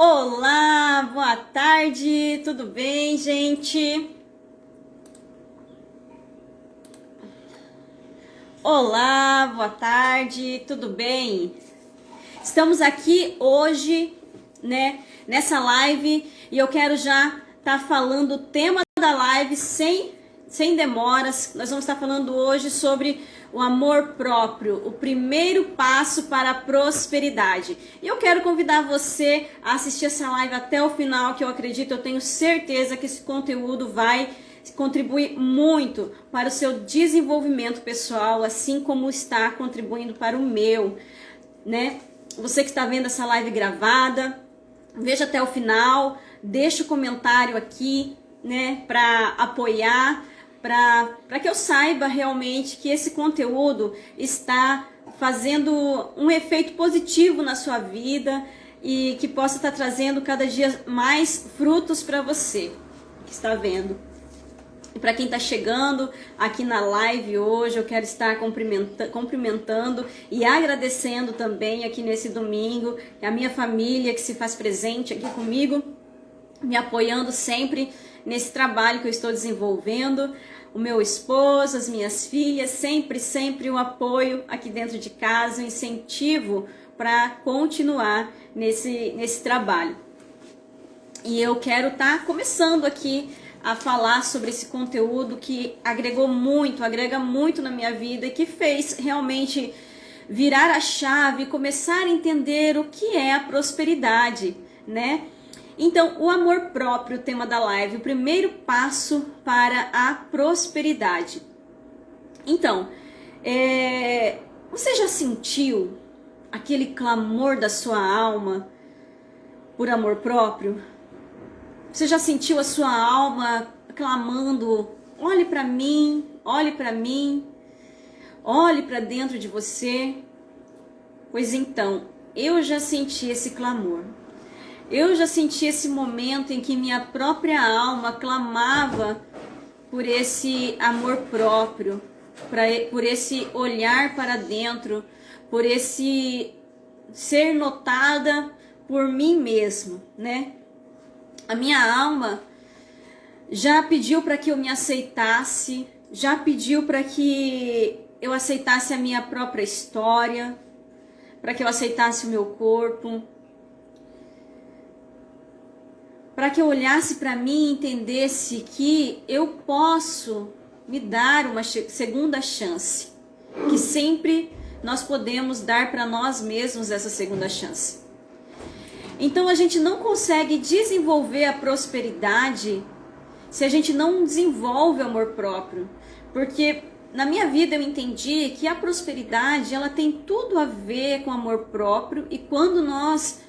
Olá, boa tarde, tudo bem, gente? Olá, boa tarde, tudo bem? Estamos aqui hoje, nessa live e eu quero já estar falando o tema da live sem demoras. Nós vamos estar falando hoje sobre o amor próprio, o primeiro passo para a prosperidade. E eu quero convidar você a assistir essa live até o final, que eu acredito, eu tenho certeza que esse conteúdo vai contribuir muito para o seu desenvolvimento pessoal, assim como está contribuindo para o meu, né? Você que está vendo essa live gravada, veja até o final, deixa o comentário aqui, né, para apoiar, para que eu saiba realmente que esse conteúdo está fazendo um efeito positivo na sua vida e que possa estar trazendo cada dia mais frutos para você que está vendo. E para quem está chegando aqui na live hoje, eu quero estar cumprimentando e agradecendo também aqui nesse domingo a minha família que se faz presente aqui comigo, me apoiando sempre nesse trabalho que eu estou desenvolvendo, o meu esposo, as minhas filhas, sempre o apoio aqui dentro de casa, o incentivo para continuar nesse trabalho. E eu quero estar começando aqui a falar sobre esse conteúdo que agrega muito na minha vida e que fez realmente virar a chave e começar a entender o que é a prosperidade, né? Então, o amor próprio, o tema da live, o primeiro passo para a prosperidade. Então, você já sentiu aquele clamor da sua alma por amor próprio? Você já sentiu a sua alma clamando, olhe para mim, olhe para mim, olhe para dentro de você? Pois então, eu já senti esse clamor. Eu já senti esse momento em que minha própria alma clamava por esse amor próprio, por esse olhar para dentro, por esse ser notada por mim mesmo, né? A minha alma já pediu para que eu me aceitasse, já pediu para que eu aceitasse a minha própria história, para que eu aceitasse o meu corpo, para que eu olhasse para mim e entendesse que eu posso me dar uma segunda chance, que sempre nós podemos dar para nós mesmos essa segunda chance. Então a gente não consegue desenvolver a prosperidade se a gente não desenvolve o amor próprio. Porque na minha vida eu entendi que a prosperidade ela tem tudo a ver com amor próprio, e quando nós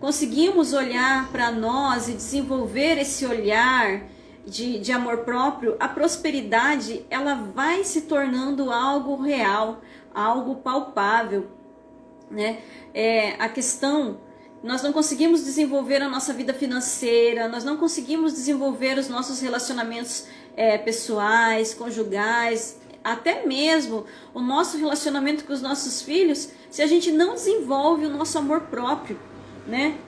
conseguimos olhar para nós e desenvolver esse olhar de amor próprio, a prosperidade ela vai se tornando algo real, algo palpável, né? A questão, nós não conseguimos desenvolver a nossa vida financeira, nós não conseguimos desenvolver os nossos relacionamentos pessoais, conjugais, até mesmo o nosso relacionamento com os nossos filhos, se a gente não desenvolve o nosso amor próprio, né?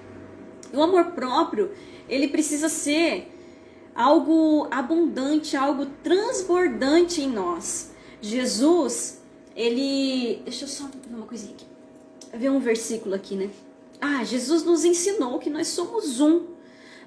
O amor próprio, ele precisa ser algo abundante, algo transbordante em nós. Jesus, deixa eu só ver uma coisinha aqui, ver um versículo aqui, né? Jesus nos ensinou que nós somos um.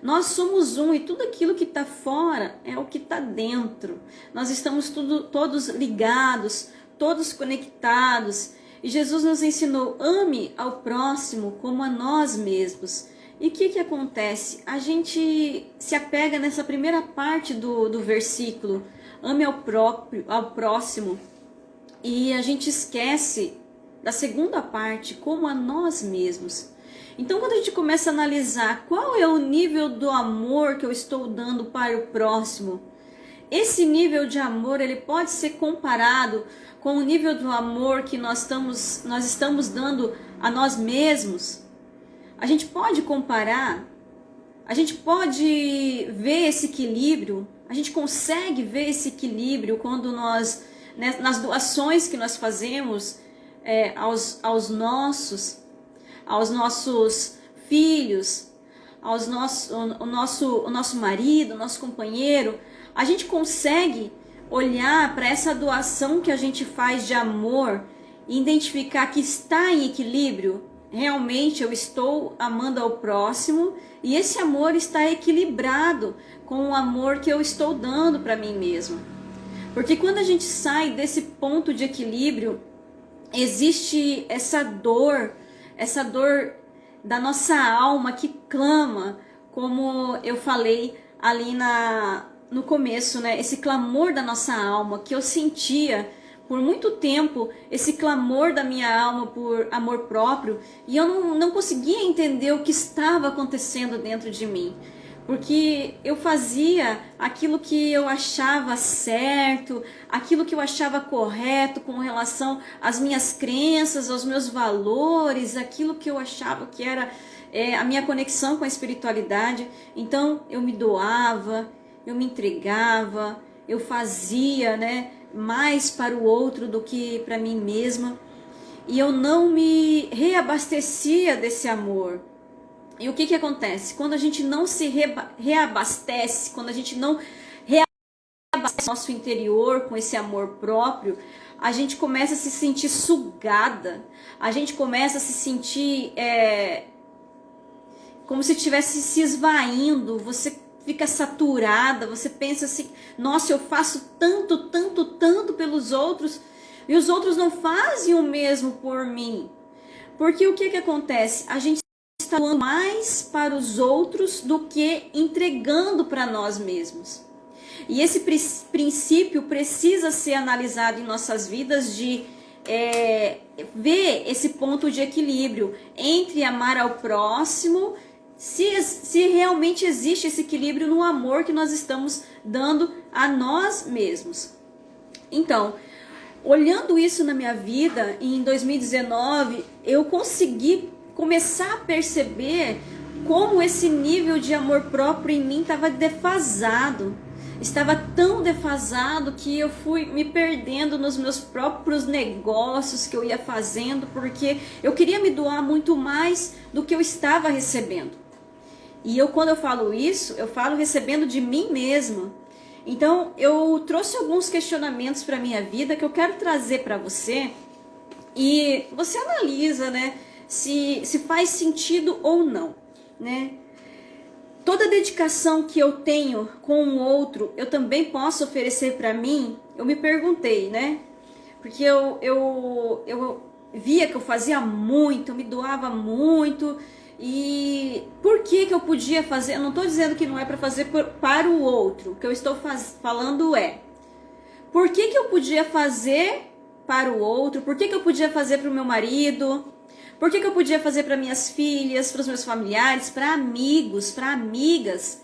Nós somos um e tudo aquilo que está fora é o que está dentro. Nós estamos todos ligados, todos conectados. E Jesus nos ensinou, ame ao próximo como a nós mesmos. E o que acontece? A gente se apega nessa primeira parte do versículo, ame ao próximo, e a gente esquece da segunda parte, como a nós mesmos. Então, quando a gente começa a analisar qual é o nível do amor que eu estou dando para o próximo, esse nível de amor ele pode ser comparado com o nível do amor que nós estamos dando a nós mesmos. A gente pode comparar, a gente pode ver esse equilíbrio, a gente consegue ver esse equilíbrio quando nós, nas doações que nós fazemos aos nossos filhos, o nosso marido, o nosso companheiro, a gente consegue olhar para essa doação que a gente faz de amor e identificar que está em equilíbrio. Realmente eu estou amando ao próximo e esse amor está equilibrado com o amor que eu estou dando para mim mesmo. Porque quando a gente sai desse ponto de equilíbrio, existe essa dor da nossa alma que clama, como eu falei ali no começo, né? Esse clamor da nossa alma que eu sentia por muito tempo, esse clamor da minha alma por amor próprio, e eu não conseguia entender o que estava acontecendo dentro de mim. Porque eu fazia aquilo que eu achava certo, aquilo que eu achava correto com relação às minhas crenças, aos meus valores, aquilo que eu achava que era a minha conexão com a espiritualidade. Então eu me doava, eu me entregava, eu fazia, né, mais para o outro do que para mim mesma. E eu não me reabastecia desse amor. E o que acontece? Quando a gente não se reabastece, quando a gente não reabastece o nosso interior com esse amor próprio, a gente começa a se sentir sugada, a gente começa a se sentir como se estivesse se esvaindo, você fica saturada, você pensa assim, nossa, eu faço tanto, tanto, tanto pelos outros, e os outros não fazem o mesmo por mim. Porque o que acontece? A gente está doando mais para os outros do que entregando para nós mesmos. E esse princípio precisa ser analisado em nossas vidas, de ver esse ponto de equilíbrio entre amar ao próximo, se realmente existe esse equilíbrio no amor que nós estamos dando a nós mesmos. Então, olhando isso na minha vida, em 2019, eu consegui começar a perceber como esse nível de amor próprio em mim estava defasado. Estava tão defasado que eu fui me perdendo nos meus próprios negócios que eu ia fazendo, porque eu queria me doar muito mais do que eu estava recebendo. E quando eu falo isso, eu falo recebendo de mim mesma. Então, eu trouxe alguns questionamentos para a minha vida que eu quero trazer para você. E você analisa, né, se faz sentido ou não, né? Toda dedicação que eu tenho com o outro, eu também posso oferecer para mim? Eu me perguntei, né? Porque eu via que eu fazia muito, eu me doava muito. E por que eu podia fazer? Eu não estou dizendo que não é para fazer para o outro. O que eu estou falando é, por que eu podia fazer para o outro? Por que eu podia fazer para o meu marido? Por que eu podia fazer para minhas filhas, para os meus familiares, para amigos, para amigas?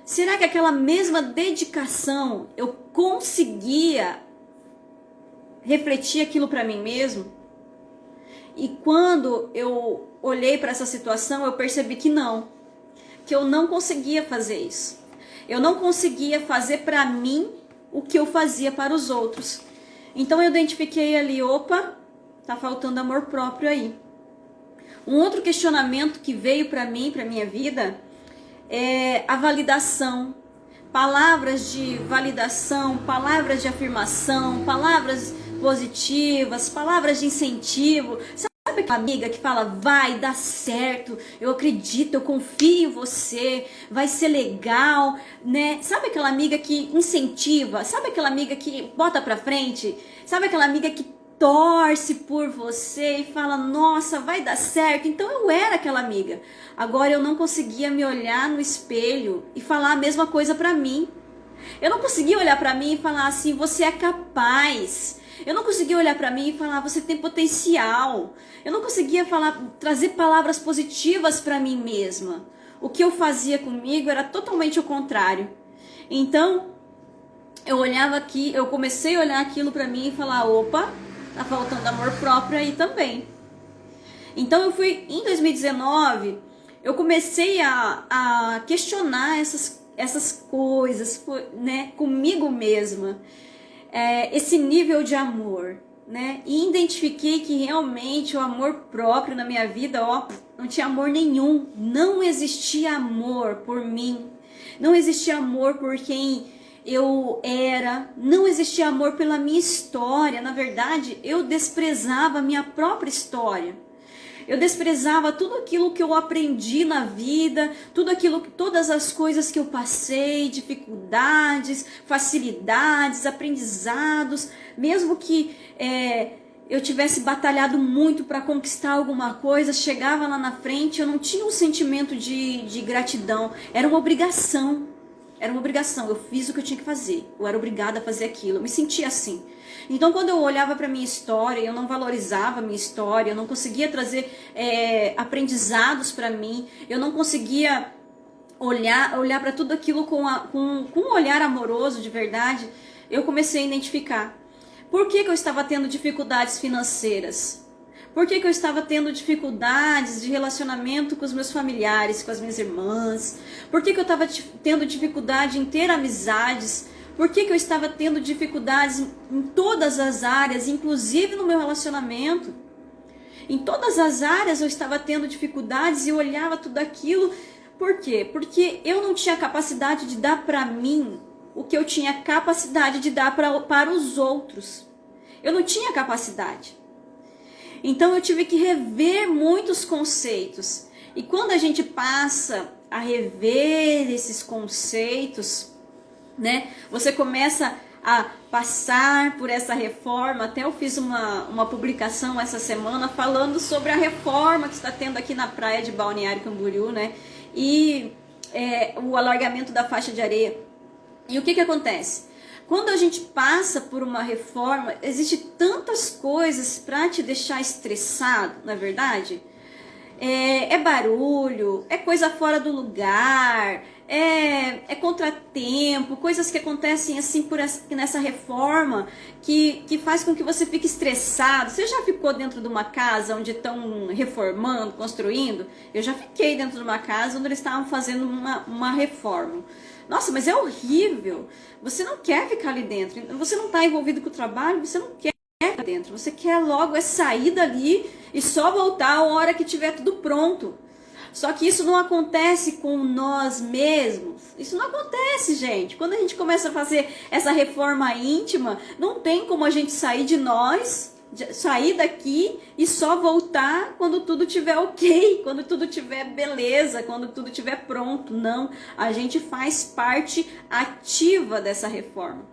Será que aquela mesma dedicação eu conseguia refletir aquilo para mim mesmo? E quando eu olhei para essa situação, eu percebi que eu não conseguia fazer isso. Eu não conseguia fazer para mim o que eu fazia para os outros. Então eu identifiquei ali, opa, tá faltando amor próprio aí. Um outro questionamento que veio para mim, para minha vida, é a validação. Palavras de validação, palavras de afirmação, palavras positivas, palavras de incentivo. Sabe aquela amiga que fala, vai dar certo, eu acredito, eu confio em você, vai ser legal, né? Sabe aquela amiga que incentiva? Sabe aquela amiga que bota pra frente? Sabe aquela amiga que torce por você e fala, nossa, vai dar certo? Então eu era aquela amiga. Agora eu não conseguia me olhar no espelho e falar a mesma coisa pra mim. Eu não conseguia olhar pra mim e falar assim, você é capaz. Eu não conseguia olhar para mim e falar, você tem potencial. Eu não conseguia trazer palavras positivas para mim mesma. O que eu fazia comigo era totalmente o contrário. Então, eu comecei a olhar aquilo para mim e falar, opa, tá faltando amor próprio aí também. Então, em 2019, eu comecei a questionar essas coisas, né, comigo mesma. Esse nível de amor, né? E identifiquei que realmente o amor próprio na minha vida, ó, não tinha amor nenhum. Não existia amor por mim. Não existia amor por quem eu era. Não existia amor pela minha história. Na verdade, eu desprezava a minha própria história. Eu desprezava tudo aquilo que eu aprendi na vida, todas as coisas que eu passei, dificuldades, facilidades, aprendizados, mesmo que eu tivesse batalhado muito para conquistar alguma coisa, chegava lá na frente, eu não tinha um sentimento de gratidão, era uma obrigação. Era uma obrigação, eu fiz o que eu tinha que fazer, eu era obrigada a fazer aquilo, eu me sentia assim. Então, quando eu olhava para a minha história, eu não valorizava a minha história, eu não conseguia trazer aprendizados para mim, eu não conseguia olhar para tudo aquilo com um olhar amoroso de verdade, eu comecei a identificar. Por que eu estava tendo dificuldades financeiras? Por que eu estava tendo dificuldades de relacionamento com os meus familiares, com as minhas irmãs? Por que eu estava tendo dificuldade em ter amizades? Por que eu estava tendo dificuldades em todas as áreas, inclusive no meu relacionamento? Em todas as áreas eu estava tendo dificuldades e eu olhava tudo aquilo. Por quê? Porque eu não tinha capacidade de dar para mim o que eu tinha capacidade de dar para os outros. Eu não tinha capacidade. Então eu tive que rever muitos conceitos. E quando a gente passa a rever esses conceitos, né, você começa a passar por essa reforma. Até eu fiz uma publicação essa semana falando sobre a reforma que está tendo aqui na praia de Balneário Camboriú, né, e o alargamento da faixa de areia. E o que acontece? Quando a gente passa por uma reforma, existem tantas coisas para te deixar estressado, não é verdade? É barulho, é coisa fora do lugar, é contratempo, coisas que acontecem assim nessa reforma que faz com que você fique estressado. Você já ficou dentro de uma casa onde estão reformando, construindo? Eu já fiquei dentro de uma casa onde eles estavam fazendo uma reforma. Nossa, mas é horrível. Você não quer ficar ali dentro. Você não está envolvido com o trabalho, você não quer ficar dentro. Você quer logo sair dali e só voltar a hora que tiver tudo pronto. Só que isso não acontece com nós mesmos. Isso não acontece, gente. Quando a gente começa a fazer essa reforma íntima, não tem como a gente sair de nós, sair daqui e só voltar quando tudo tiver ok, quando tudo tiver beleza, quando tudo tiver pronto. Não, a gente faz parte ativa dessa reforma.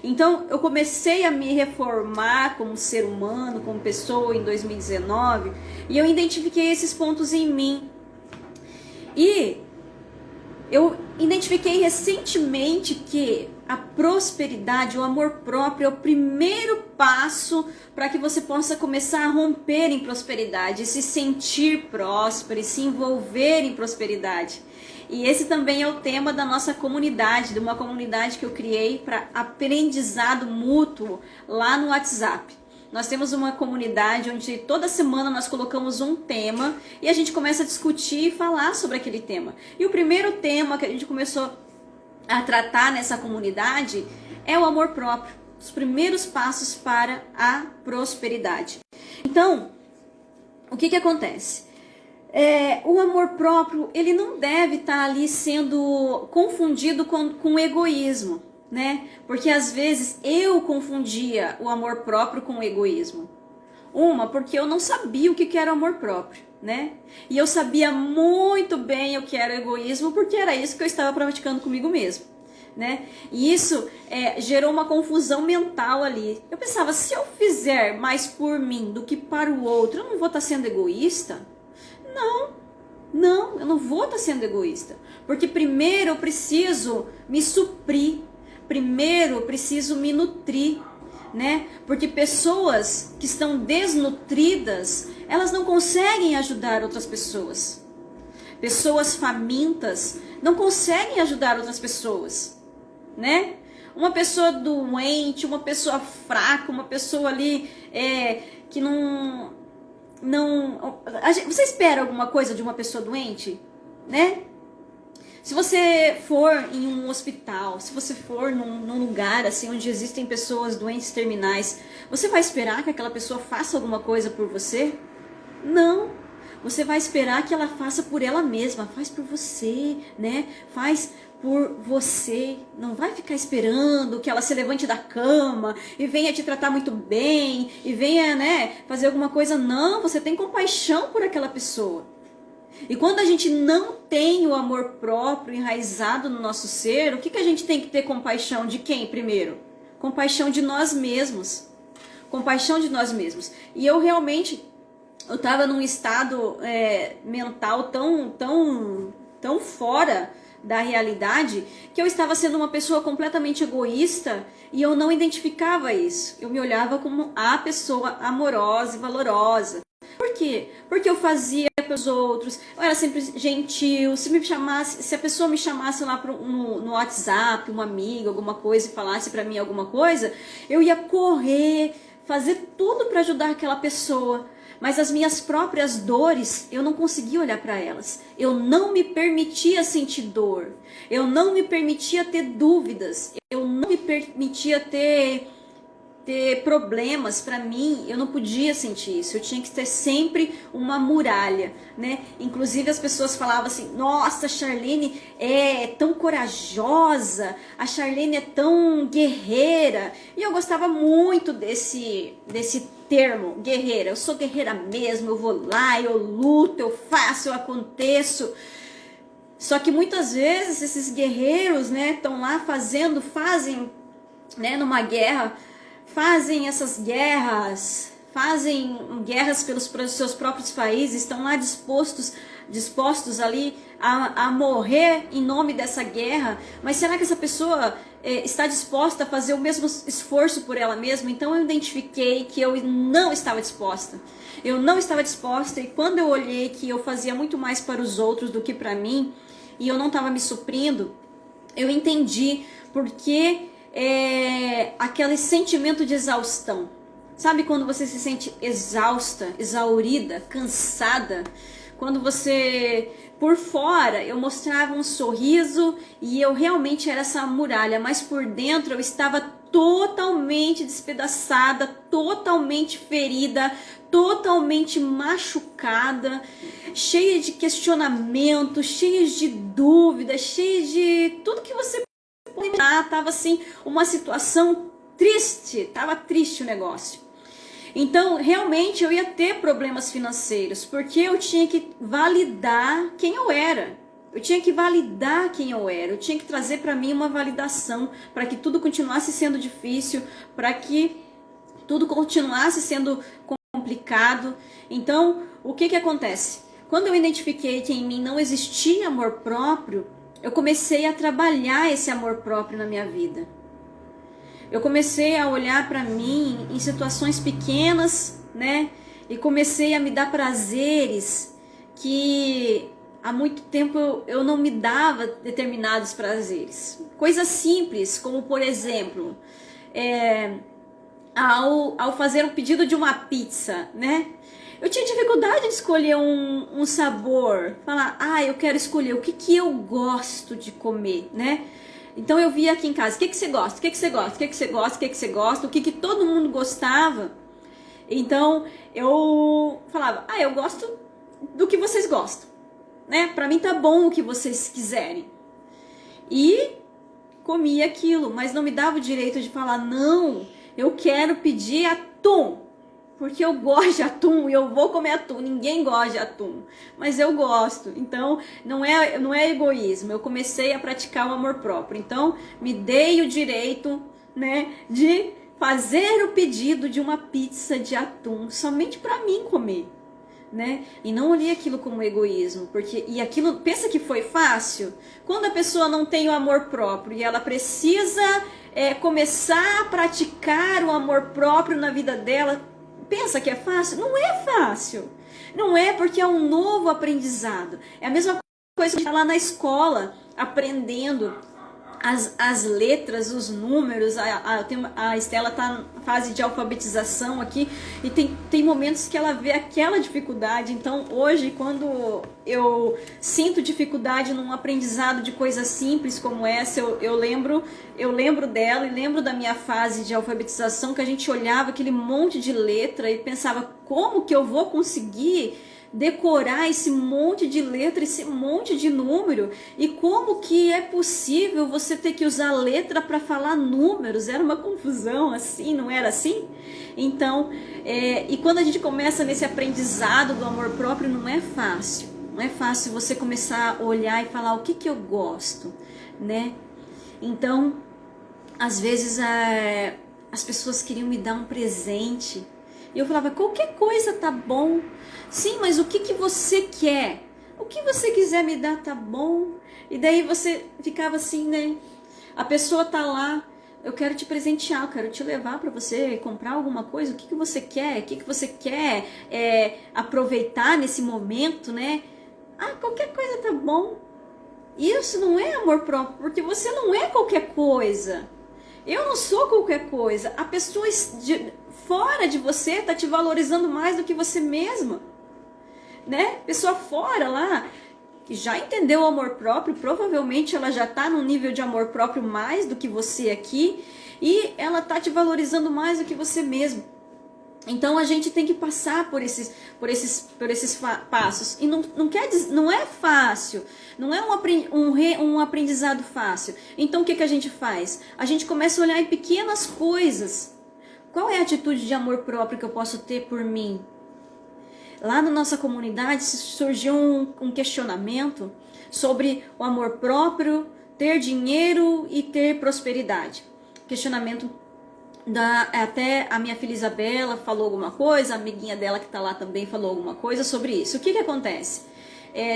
Então eu comecei a me reformar como ser humano, como pessoa em 2019 e eu identifiquei esses pontos em mim. E eu identifiquei recentemente que a prosperidade, o amor próprio é o primeiro passo para que você possa começar a romper em prosperidade, se sentir próspero e se envolver em prosperidade. E esse também é o tema da nossa comunidade, de uma comunidade que eu criei para aprendizado mútuo lá no WhatsApp. Nós temos uma comunidade onde toda semana nós colocamos um tema e a gente começa a discutir e falar sobre aquele tema. E o primeiro tema que a gente começou a tratar nessa comunidade é o amor próprio, os primeiros passos para a prosperidade. Então, o que acontece? O amor próprio, ele não deve estar ali sendo confundido com egoísmo, né? Porque às vezes eu confundia o amor próprio com o egoísmo. Porque eu não sabia o que era amor próprio, né? E eu sabia muito bem o que era egoísmo, porque era isso que eu estava praticando comigo mesmo, né? E isso gerou uma confusão mental ali. Eu pensava, se eu fizer mais por mim do que para o outro, eu não vou estar sendo egoísta? Não, eu não vou estar sendo egoísta. Porque primeiro eu preciso me suprir. Primeiro eu preciso me nutrir, né? Porque pessoas que estão desnutridas, elas não conseguem ajudar outras pessoas. Pessoas famintas não conseguem ajudar outras pessoas, né? Uma pessoa doente, uma pessoa fraca, uma pessoa ali que não... Você espera alguma coisa de uma pessoa doente, né? Se você for em um hospital, se você for num lugar assim onde existem pessoas doentes terminais, você vai esperar que aquela pessoa faça alguma coisa por você? Não. Você vai esperar que ela faça por ela mesma, faz por você, né? Faz por você. Não vai ficar esperando que ela se levante da cama e venha te tratar muito bem e venha, né, fazer alguma coisa. Não, você tem compaixão por aquela pessoa. E quando a gente não tem o amor próprio enraizado no nosso ser, o que a gente tem que ter compaixão de quem primeiro? Compaixão de nós mesmos. Compaixão de nós mesmos. E eu realmente, eu estava num estado mental tão fora da realidade, que eu estava sendo uma pessoa completamente egoísta e eu não identificava isso. Eu me olhava como a pessoa amorosa e valorosa. Por quê? Porque eu fazia para os outros, eu era sempre gentil. Se a pessoa me chamasse lá no WhatsApp, uma amiga, alguma coisa, e falasse para mim alguma coisa, eu ia correr, fazer tudo para ajudar aquela pessoa. Mas as minhas próprias dores, eu não conseguia olhar para elas. Eu não me permitia sentir dor. Eu não me permitia ter dúvidas. Eu não me permitia ter problemas. Para mim, eu não podia sentir isso. Eu tinha que ter sempre uma muralha, né? Inclusive as pessoas falavam assim: nossa, a Charlene é tão corajosa, a Charlene é tão guerreira. E eu gostava muito desse termo, guerreira. Eu sou guerreira mesmo, eu vou lá, eu luto, eu faço, eu aconteço. Só que muitas vezes esses guerreiros, né, estão lá fazem, né, numa guerra, fazem essas guerras, fazem guerras pelos seus próprios países, estão lá dispostos ali a morrer em nome dessa guerra. Mas será que essa pessoa está disposta a fazer o mesmo esforço por ela mesma? Então eu identifiquei que eu não estava disposta. Eu não estava disposta, e quando eu olhei que eu fazia muito mais para os outros do que para mim, e eu não estava me suprindo, eu entendi porque aquele sentimento de exaustão. Sabe quando você se sente exausta, exaurida, cansada? Quando você, por fora, eu mostrava um sorriso e eu realmente era essa muralha, mas por dentro eu estava totalmente despedaçada, totalmente ferida, totalmente machucada, cheia de questionamentos, cheia de dúvidas, cheia de tudo que você pode imaginar. Tava assim, uma situação triste, tava triste o negócio. Então, realmente, eu ia ter problemas financeiros, porque eu tinha que validar quem eu era. Eu tinha que validar quem eu era. Eu tinha que trazer para mim uma validação, para que tudo continuasse sendo difícil, para que tudo continuasse sendo complicado. Então, o que acontece? Quando eu identifiquei que em mim não existia amor próprio, eu comecei a trabalhar esse amor próprio na minha vida. Eu comecei a olhar para mim em situações pequenas, né? E comecei a me dar prazeres que há muito tempo eu não me dava determinados prazeres. Coisas simples, como por exemplo, ao fazer um pedido de uma pizza, né? Eu tinha dificuldade de escolher um sabor. Falar, eu quero escolher o que eu gosto de comer, né? Então eu via aqui em casa, o que você gosta, o que você gosta, o que você gosta, o que você gosta, o que todo mundo gostava. Então eu falava, eu gosto do que vocês gostam, né? Pra mim tá bom o que vocês quiserem. E comia aquilo, mas não me dava o direito de falar, não, eu quero pedir atum, porque eu gosto de atum e eu vou comer atum. Ninguém gosta de atum, mas eu gosto. Então não é egoísmo. Eu comecei a praticar o amor próprio. Então me dei o direito, né, de fazer o pedido de uma pizza de atum somente para mim comer, né? E não olhei aquilo como egoísmo, e aquilo, pensa que foi fácil? Quando a pessoa não tem o amor próprio e ela precisa começar a praticar o amor próprio na vida dela, pensa que é fácil? Não é fácil. Não é, porque é um novo aprendizado. É a mesma coisa que a gente está lá na escola aprendendo as letras, os números. A Estela está na fase de alfabetização aqui e tem momentos que ela vê aquela dificuldade. Então hoje, quando eu sinto dificuldade num aprendizado de coisas simples como essa, eu lembro dela e lembro da minha fase de alfabetização, que a gente olhava aquele monte de letra e pensava, como que eu vou conseguir decorar esse monte de letra, esse monte de número, e como que é possível você ter que usar letra para falar números? Era uma confusão assim, não era assim? Então, e quando a gente começa nesse aprendizado do amor próprio, não é fácil. Não é fácil você começar a olhar e falar o que eu gosto, né? Então, às vezes as pessoas queriam me dar um presente e eu falava, qualquer coisa tá bom. Sim, mas o que você quer? O que você quiser me dar tá bom. E daí você ficava assim, né? A pessoa tá lá, eu quero te presentear, eu quero te levar para você comprar alguma coisa. O que você quer? O que você quer aproveitar nesse momento, né? Qualquer coisa tá bom. Isso não é amor próprio, porque você não é qualquer coisa. Eu não sou qualquer coisa. A pessoa fora de você tá te valorizando mais do que você mesma, né? Pessoa fora lá, que já entendeu o amor próprio, provavelmente ela já tá num nível de amor próprio mais do que você aqui, e ela tá te valorizando mais do que você mesmo. Então a gente tem que passar por esses passos. E não é fácil, não é um aprendizado fácil. Então o que a gente faz? A gente começa a olhar em pequenas coisas. Qual é a atitude de amor próprio que eu posso ter por mim? Lá na nossa comunidade surgiu um questionamento sobre o amor próprio, ter dinheiro e ter prosperidade. Questionamento até a minha filha Isabela falou alguma coisa, a amiguinha dela que está lá também falou alguma coisa sobre isso. O que acontece?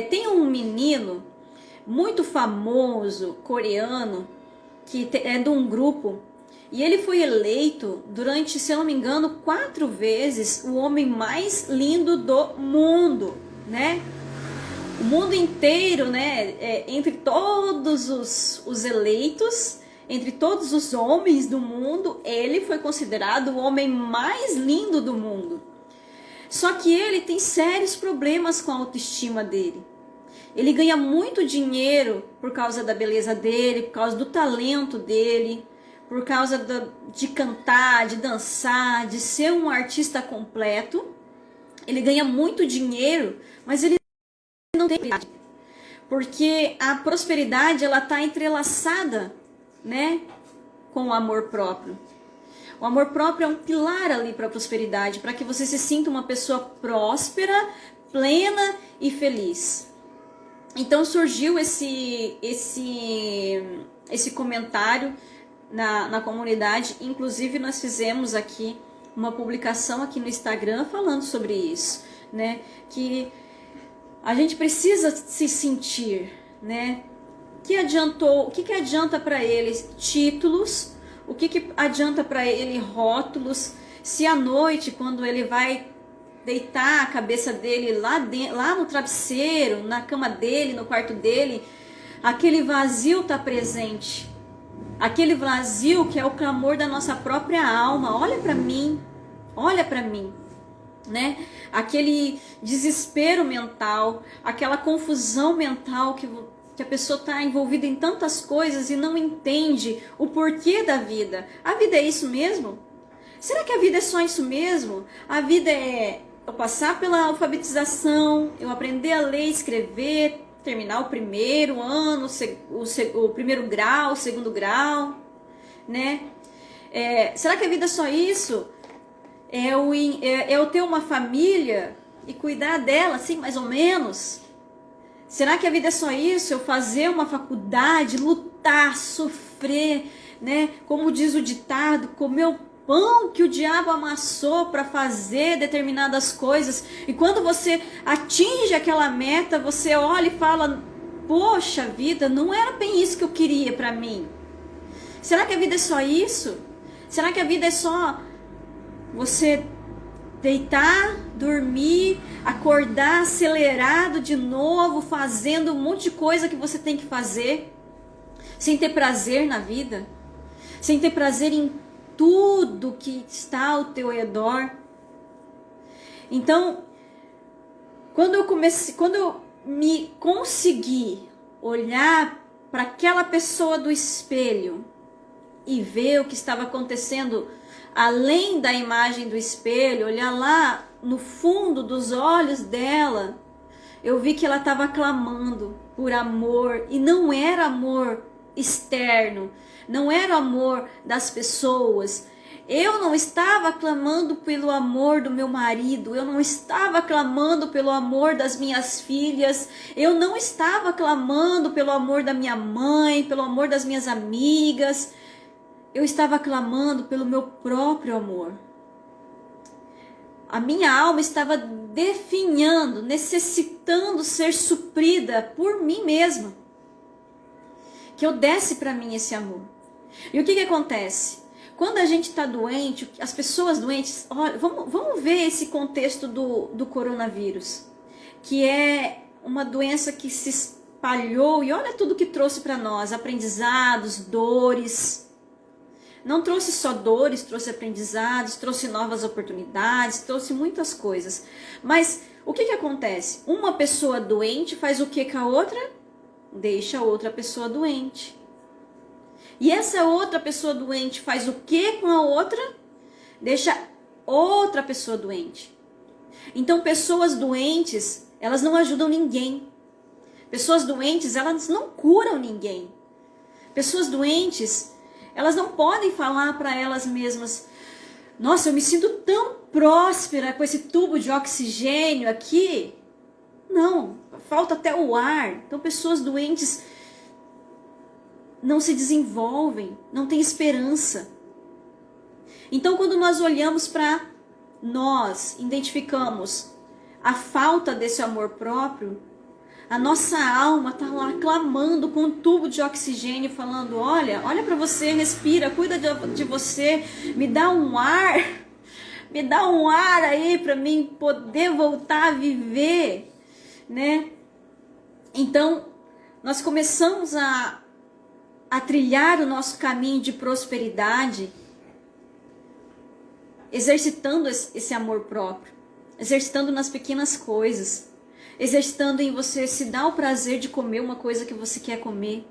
Tem um menino muito famoso, coreano, que é de um grupo, e ele foi eleito durante, se eu não me engano, 4 vezes o homem mais lindo do mundo, né? O mundo inteiro, né? Entre todos os eleitos, entre todos os homens do mundo, ele foi considerado o homem mais lindo do mundo. Só que ele tem sérios problemas com a autoestima dele. Ele ganha muito dinheiro por causa da beleza dele, por causa do talento dele, por causa de cantar, de dançar, de ser um artista completo. Ele ganha muito dinheiro, mas ele não tem prosperidade. Porque a prosperidade, ela está entrelaçada, né, com o amor próprio. O amor próprio é um pilar ali para a prosperidade, para que você se sinta uma pessoa próspera, plena e feliz. Então surgiu esse comentário na comunidade. Inclusive nós fizemos aqui uma publicação aqui no Instagram falando sobre isso, né? Que a gente precisa se sentir, né? O que adianta para ele títulos? O que adianta para ele rótulos? Se à noite, quando ele vai deitar a cabeça dele lá no travesseiro, na cama dele, no quarto dele, aquele vazio está presente. Aquele vazio que é o clamor da nossa própria alma. Olha para mim, né? Aquele desespero mental, aquela confusão mental que a pessoa está envolvida em tantas coisas e não entende o porquê da vida. A vida é isso mesmo? Será que a vida é só isso mesmo? A vida é eu passar pela alfabetização, eu aprender a ler e escrever, terminar o primeiro ano, o primeiro grau, o segundo grau, né? Será que a vida é só isso? Eu ter uma família e cuidar dela, assim, mais ou menos? Será que a vida é só isso? Eu fazer uma faculdade, lutar, sofrer, né? Como diz o ditado, comer o pão que o diabo amassou para fazer determinadas coisas. E quando você atinge aquela meta, você olha e fala, poxa vida, não era bem isso que eu queria para mim. Será que a vida é só isso? Será que a vida é só você deitar, dormir, acordar acelerado de novo, fazendo um monte de coisa que você tem que fazer? sem ter prazer na vida, sem ter prazer em tudo que está ao teu redor. Então, quando eu me consegui olhar para aquela pessoa do espelho e ver o que estava acontecendo além da imagem do espelho, olhar lá no fundo dos olhos dela, eu vi que ela estava clamando por amor, e não era amor externo, não era amor das pessoas. Eu não estava clamando pelo amor do meu marido, eu não estava clamando pelo amor das minhas filhas, eu não estava clamando pelo amor da minha mãe, pelo amor das minhas amigas, eu estava clamando pelo meu próprio amor. A minha alma estava definhando, necessitando ser suprida por mim mesma. Que eu desse para mim esse amor. E o que acontece? Quando a gente está doente, as pessoas doentes, olha, vamos ver esse contexto do coronavírus, que é uma doença que se espalhou, e olha tudo que trouxe para nós, aprendizados, dores. Não trouxe só dores, trouxe aprendizados, trouxe novas oportunidades, trouxe muitas coisas. Mas o que acontece? Uma pessoa doente faz o que com a outra? Deixa a outra pessoa doente. E essa outra pessoa doente faz o que com a outra? Deixa outra pessoa doente. Então, pessoas doentes, elas não ajudam ninguém. Pessoas doentes, elas não curam ninguém. Pessoas doentes, elas não podem falar para elas mesmas: nossa, eu me sinto tão próspera com esse tubo de oxigênio aqui. Não, falta até o ar. Então, pessoas doentes não se desenvolvem, não tem esperança. Então, quando nós olhamos para nós, identificamos a falta desse amor próprio, a nossa alma está lá clamando com um tubo de oxigênio, falando: olha para você, respira, cuida de você, me dá um ar aí para mim poder voltar a viver, né? Então, nós começamos a trilhar o nosso caminho de prosperidade, exercitando esse amor próprio, exercitando nas pequenas coisas, exercitando em você se dar o prazer de comer uma coisa que você quer comer,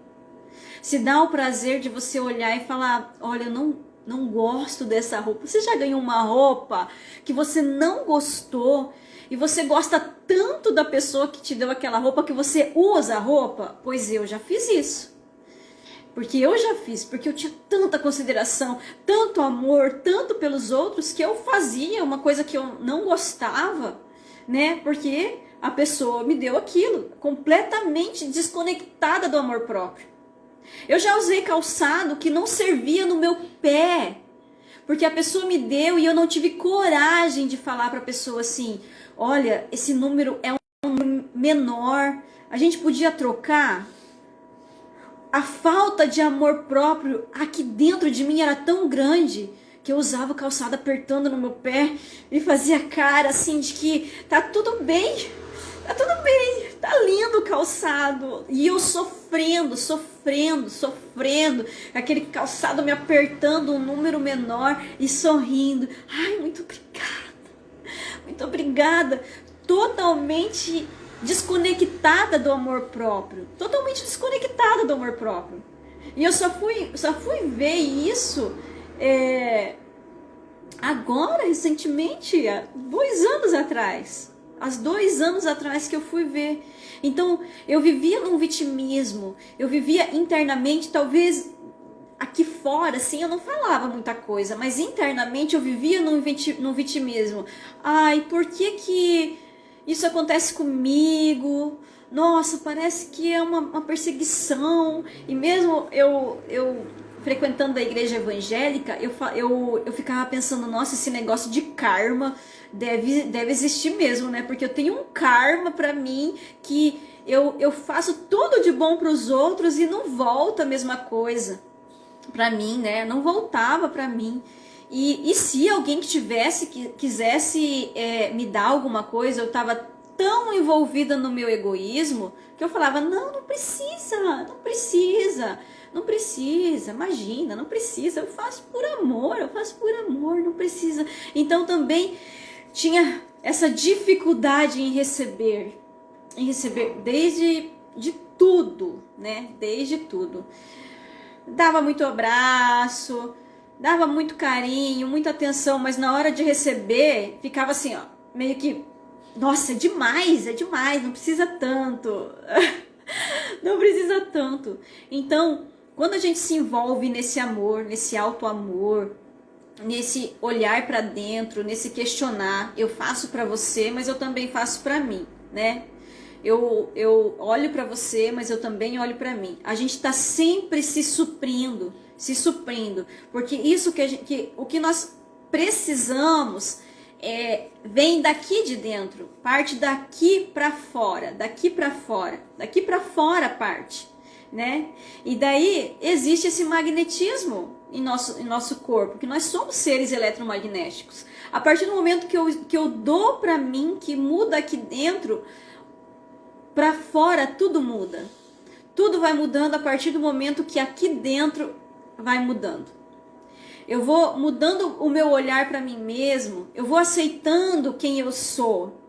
se dar o prazer de você olhar e falar: olha, eu não gosto dessa roupa. Você já ganhou uma roupa que você não gostou e você gosta tanto da pessoa que te deu aquela roupa que você usa a roupa? Pois eu já fiz isso. Porque eu tinha tanta consideração, tanto amor, tanto pelos outros, que eu fazia uma coisa que eu não gostava, né? Porque a pessoa me deu aquilo, completamente desconectada do amor próprio. Eu já usei calçado que não servia no meu pé, porque a pessoa me deu e eu não tive coragem de falar para a pessoa assim: olha, esse número é um número menor, a gente podia trocar? A falta de amor próprio aqui dentro de mim era tão grande que eu usava o calçado apertando no meu pé e fazia cara assim de que tá tudo bem, tá lindo o calçado. E eu sofrendo, aquele calçado me apertando um número menor e sorrindo. Ai, muito obrigada. Totalmente desconectada do amor próprio, e eu só fui ver isso agora, recentemente, há 2 anos atrás, que eu fui ver. Então, eu vivia num vitimismo, eu vivia internamente, talvez aqui fora, assim, eu não falava muita coisa, mas internamente eu vivia num vitimismo. Ai, por que isso acontece comigo? Nossa, parece que é uma perseguição. E mesmo eu frequentando a igreja evangélica, eu ficava pensando: nossa, esse negócio de karma deve existir mesmo, né? Porque eu tenho um karma pra mim que eu faço tudo de bom pros outros e não volta a mesma coisa pra mim, né? Não voltava pra mim. E se alguém que quisesse me dar alguma coisa, eu estava tão envolvida no meu egoísmo que eu falava: não precisa. Não precisa, imagina, não precisa. Eu faço por amor, não precisa. Então também tinha essa dificuldade em receber desde de tudo, né? Desde tudo. Dava muito abraço, dava muito carinho, muita atenção, mas na hora de receber, ficava assim, ó, meio que, nossa, é demais, não precisa tanto. Não precisa tanto. Então, quando a gente se envolve nesse amor, nesse auto-amor, nesse olhar para dentro, nesse questionar, eu faço para você, mas eu também faço para mim, né? Eu olho para você, mas eu também olho para mim. A gente está sempre se suprindo, porque isso o que nós precisamos vem daqui de dentro, parte daqui para fora, daqui para fora parte, né? E daí existe esse magnetismo em nosso corpo, que nós somos seres eletromagnéticos. A partir do momento que eu dou para mim, que muda aqui dentro, para fora tudo muda. Tudo vai mudando a partir do momento que aqui dentro vai mudando. Eu vou mudando o meu olhar para mim mesmo, eu vou aceitando quem eu sou,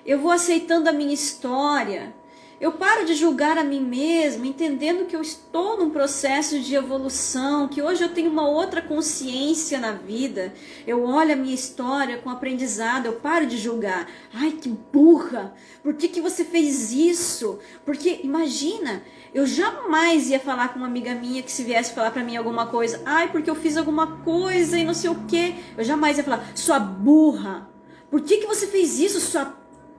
eu vou aceitando a minha história, eu paro de julgar a mim mesmo, entendendo que eu estou num processo de evolução, que hoje eu tenho uma outra consciência na vida, eu olho a minha história com aprendizado, eu paro de julgar. Ai, que burra, por que você fez isso? Porque, imagina, eu jamais ia falar com uma amiga minha que se viesse falar pra mim alguma coisa, ai, porque eu fiz alguma coisa e não sei o quê, eu jamais ia falar, sua burra, por que você fez isso, sua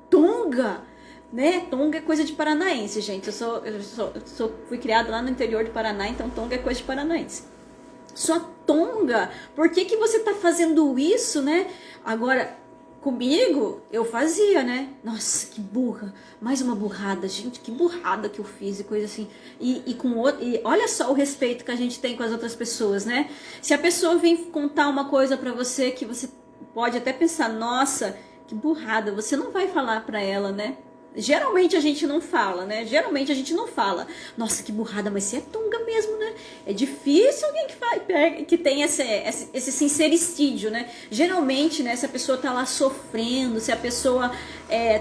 tonga? Né? Tonga é coisa de paranaense, gente. Fui criada lá no interior do Paraná, então tonga é coisa de paranaense. Sua tonga, por que você tá fazendo isso, né? Agora, comigo, eu fazia, né? Nossa, que burra. Mais uma burrada, gente, que burrada que eu fiz e coisa assim. E olha só o respeito que a gente tem com as outras pessoas, né? Se a pessoa vem contar uma coisa pra você que você pode até pensar, nossa, que burrada, você não vai falar pra ela, né? Geralmente a gente não fala, né? Nossa, que burrada, mas você é tonga mesmo, né? É difícil alguém que tem esse sincericídio, né? Geralmente, né, se a pessoa tá lá sofrendo, se a pessoa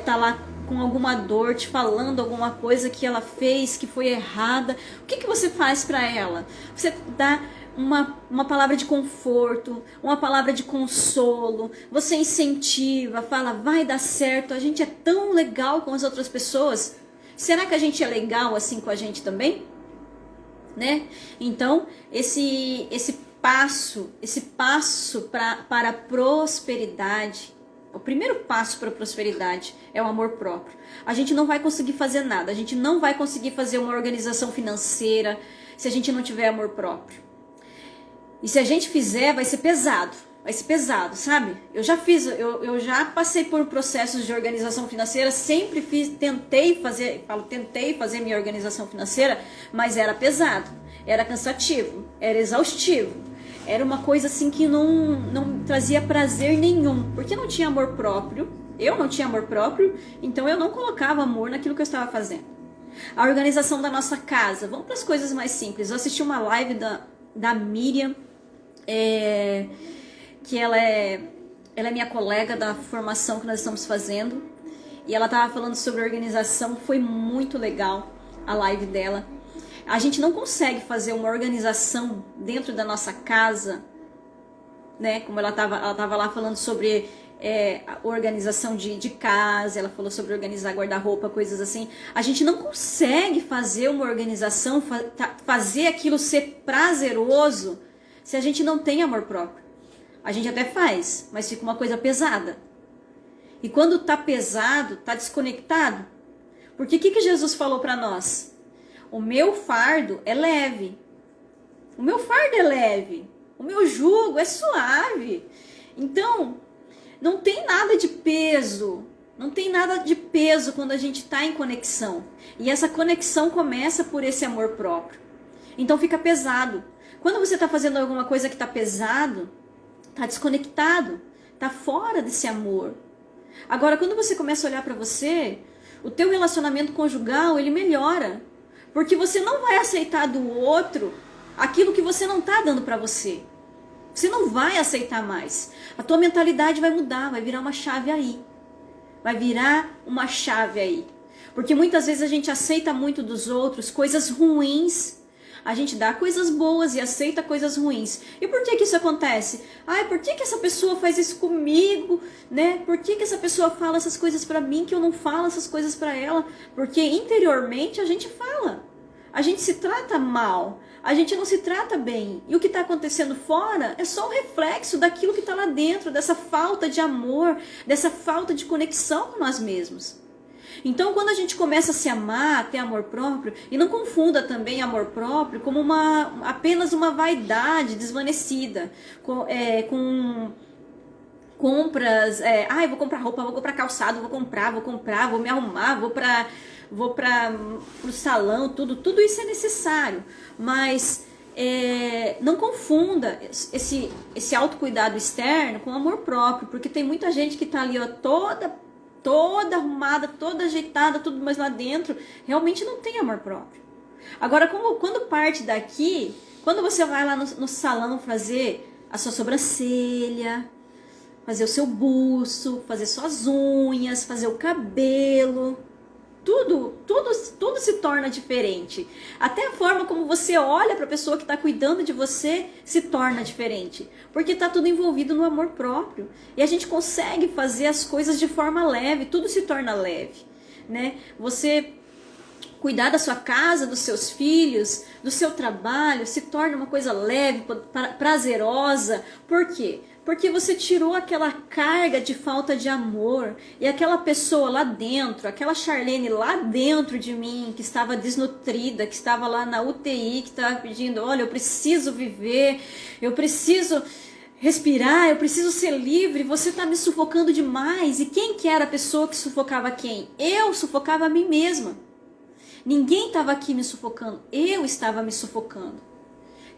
tá lá com alguma dor, te falando alguma coisa que ela fez, que foi errada, o que você faz pra ela? Você dá uma palavra de conforto, uma palavra de consolo, você incentiva, fala, vai dar certo, a gente é tão legal com as outras pessoas, será que a gente é legal assim com a gente também? Né? Então, esse passo para a prosperidade, o primeiro passo para a prosperidade é o amor próprio. A gente não vai conseguir fazer nada, a gente não vai conseguir fazer uma organização financeira se a gente não tiver amor próprio. E se a gente fizer, vai ser pesado, sabe? Eu já passei por processos de organização financeira, sempre tentei fazer minha organização financeira, mas era pesado, era cansativo, era exaustivo. Era uma coisa assim que não trazia prazer nenhum, porque não tinha amor próprio, eu não tinha amor próprio, então eu não colocava amor naquilo que eu estava fazendo. A organização da nossa casa, vamos para as coisas mais simples. Eu assisti uma live da Miriam, que ela é minha colega da formação que nós estamos fazendo, e ela estava falando sobre organização, foi muito legal a live dela. A gente não consegue fazer uma organização dentro da nossa casa, né? Como ela estava lá falando sobre a organização de casa, ela falou sobre organizar guarda-roupa, coisas assim. A gente não consegue fazer uma organização, fazer aquilo ser prazeroso se a gente não tem amor próprio. A gente até faz, mas fica uma coisa pesada. E quando tá pesado, tá desconectado. Porque o que Jesus falou para nós? O meu fardo é leve. O meu fardo é leve. O meu jugo é suave. Então, não tem nada de peso. Não tem nada de peso quando a gente está em conexão. E essa conexão começa por esse amor próprio. Então fica pesado. Quando você está fazendo alguma coisa que está pesado, está desconectado, está fora desse amor. Agora, quando você começa a olhar para você, o teu relacionamento conjugal, ele melhora. Porque você não vai aceitar do outro aquilo que você não está dando para você. Você não vai aceitar mais. A tua mentalidade vai mudar, vai virar uma chave aí. Vai virar uma chave aí. Porque muitas vezes a gente aceita muito dos outros coisas ruins. A gente dá coisas boas e aceita coisas ruins. E por que que isso acontece? Ai, por que que essa pessoa faz isso comigo, né? Por que que essa pessoa fala essas coisas pra mim que eu não falo essas coisas pra ela? Porque interiormente a gente fala. A gente se trata mal. A gente não se trata bem. E o que está acontecendo fora é só um reflexo daquilo que está lá dentro, dessa falta de amor, dessa falta de conexão com nós mesmos. Então, quando a gente começa a se amar, a ter amor próprio, e não confunda também amor próprio como apenas uma vaidade desvanecida, com compras, eu vou comprar roupa, vou comprar calçado, vou comprar, vou me arrumar, vou para o salão, tudo isso é necessário, mas não confunda esse autocuidado externo com amor próprio, porque tem muita gente que está ali toda arrumada, toda ajeitada, tudo, mas lá dentro realmente não tem amor próprio. Agora, quando parte daqui, quando você vai lá no salão fazer a sua sobrancelha, fazer o seu buço, fazer suas unhas, fazer o cabelo, tudo se torna diferente. Até a forma como você olha para a pessoa que está cuidando de você se torna diferente. Porque está tudo envolvido no amor próprio. E a gente consegue fazer as coisas de forma leve, tudo se torna leve, né? Você cuidar da sua casa, dos seus filhos, do seu trabalho, se torna uma coisa leve, prazerosa. Por quê? Porque você tirou aquela carga de falta de amor e aquela pessoa lá dentro, aquela Charlene lá dentro de mim, que estava desnutrida, que estava lá na UTI, que estava pedindo, olha, eu preciso viver, eu preciso respirar, eu preciso ser livre, você está me sufocando demais. E quem que era a pessoa que sufocava quem? Eu sufocava a mim mesma. Ninguém estava aqui me sufocando, eu estava me sufocando.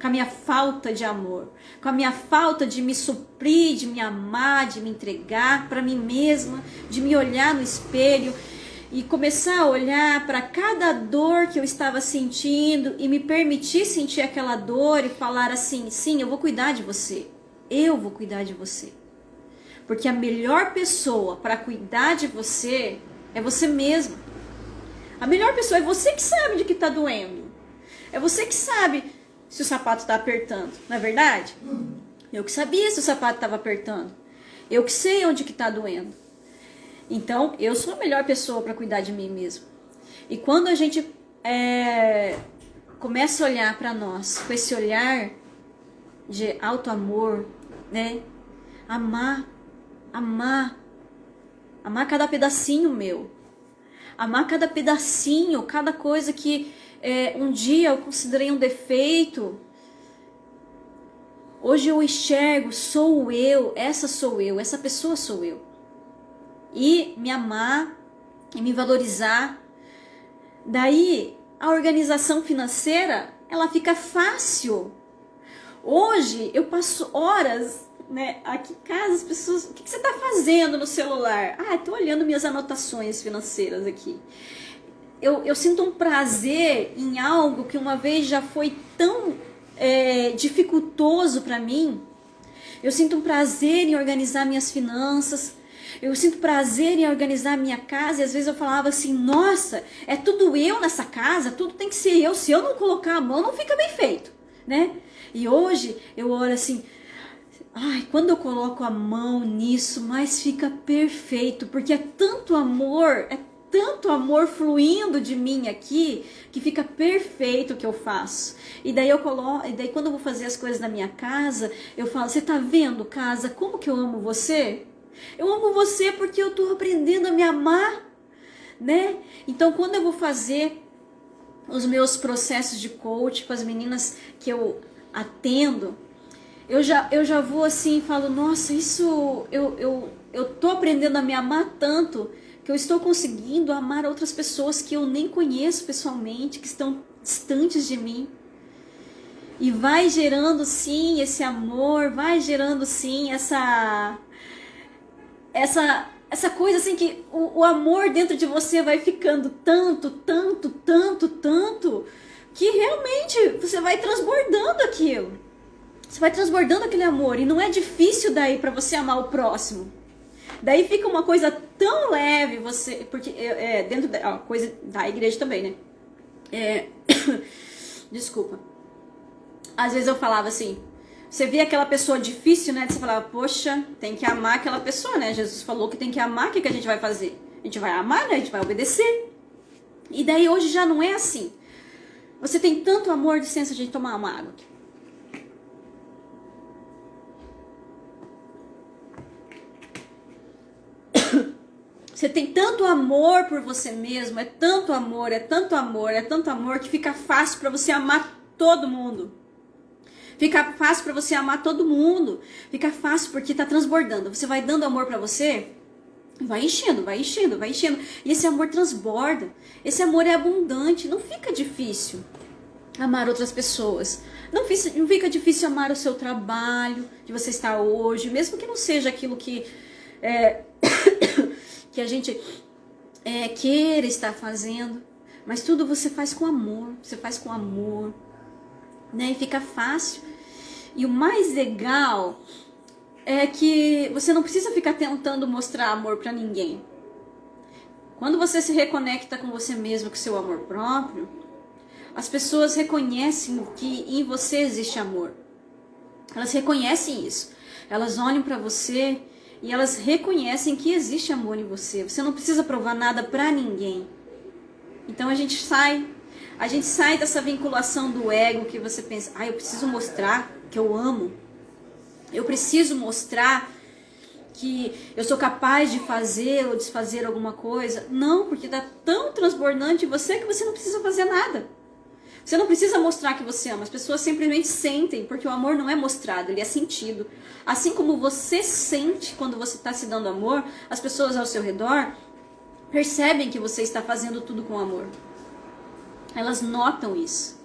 Com a minha falta de amor, com a minha falta de me suprir, de me amar, de me entregar para mim mesma, de me olhar no espelho e começar a olhar para cada dor que eu estava sentindo e me permitir sentir aquela dor e falar assim, sim, eu vou cuidar de você, eu vou cuidar de você. Porque a melhor pessoa para cuidar de você é você mesma. A melhor pessoa é você que sabe de que está doendo. É você que sabe se o sapato está apertando, não é verdade? Eu que sabia se o sapato estava apertando. Eu que sei onde que está doendo. Então, eu sou a melhor pessoa para cuidar de mim mesmo. E quando a gente começa a olhar para nós com esse olhar de alto amor, né? Amar cada pedacinho meu. Amar cada pedacinho, cada coisa que um dia eu considerei um defeito. Hoje eu enxergo, sou eu, essa pessoa sou eu. E me amar e me valorizar. Daí a organização financeira, ela fica fácil. Hoje eu passo horas, né, aqui em casa, as pessoas, o que você está fazendo no celular? Estou olhando minhas anotações financeiras aqui. Eu sinto um prazer em algo que uma vez já foi tão dificultoso para mim. Eu sinto um prazer em organizar minhas finanças. Eu sinto prazer em organizar minha casa. E às vezes eu falava assim, nossa, é tudo eu nessa casa, tudo tem que ser eu. Se eu não colocar a mão, não fica bem feito, né? E hoje eu olho assim, quando eu coloco a mão nisso, mais fica perfeito. Porque é tanto amor fluindo de mim aqui, que fica perfeito o que eu faço. E daí quando eu vou fazer as coisas na minha casa, eu falo, você tá vendo, casa, como que eu amo você? Eu amo você porque eu tô aprendendo a me amar, né? Então, quando eu vou fazer os meus processos de coach com as meninas que eu atendo, eu já vou assim e falo, nossa, isso eu tô aprendendo a me amar tanto que eu estou conseguindo amar outras pessoas que eu nem conheço pessoalmente, que estão distantes de mim. E vai gerando sim esse amor, vai gerando sim essa essa coisa assim que o amor dentro de você vai ficando tanto, tanto, tanto, tanto, que realmente você vai transbordando aquilo. Você vai transbordando aquele amor e não é difícil daí para você amar o próximo. Daí fica uma coisa tão leve, você, porque dentro da coisa da igreja também, né? Desculpa. Às vezes eu falava assim, você vê aquela pessoa difícil, né? Você falava, poxa, tem que amar aquela pessoa, né? Jesus falou que tem que amar, o que a gente vai fazer? A gente vai amar, né? A gente vai obedecer. E daí hoje já não é assim. Você tem tanto amor, licença, a gente tomar uma água aqui. Você tem tanto amor por você mesmo, é tanto amor, é tanto amor, é tanto amor que fica fácil para você amar todo mundo. Fica fácil para você amar todo mundo. Fica fácil porque tá transbordando. Você vai dando amor para você, vai enchendo, vai enchendo, vai enchendo. E esse amor transborda. Esse amor é abundante. Não fica difícil amar outras pessoas. Não fica difícil amar o seu trabalho, de você estar hoje, mesmo que não seja aquilo que que a gente queira estar fazendo. Mas tudo você faz com amor. Você faz com amor. Né? E fica fácil. E o mais legal é que você não precisa ficar tentando mostrar amor para ninguém. Quando você se reconecta com você mesmo, com seu amor próprio, as pessoas reconhecem que em você existe amor. Elas reconhecem isso. Elas olham para você e elas reconhecem que existe amor em você. Você não precisa provar nada para ninguém. Então a gente sai dessa vinculação do ego que você pensa, eu preciso mostrar que eu amo. Eu preciso mostrar que eu sou capaz de fazer ou desfazer alguma coisa. Não, porque está tão transbordante em você que você não precisa fazer nada. Você não precisa mostrar que você ama. As pessoas simplesmente sentem, porque o amor não é mostrado, ele é sentido. Assim como você sente quando você está se dando amor, as pessoas ao seu redor percebem que você está fazendo tudo com amor. Elas notam isso.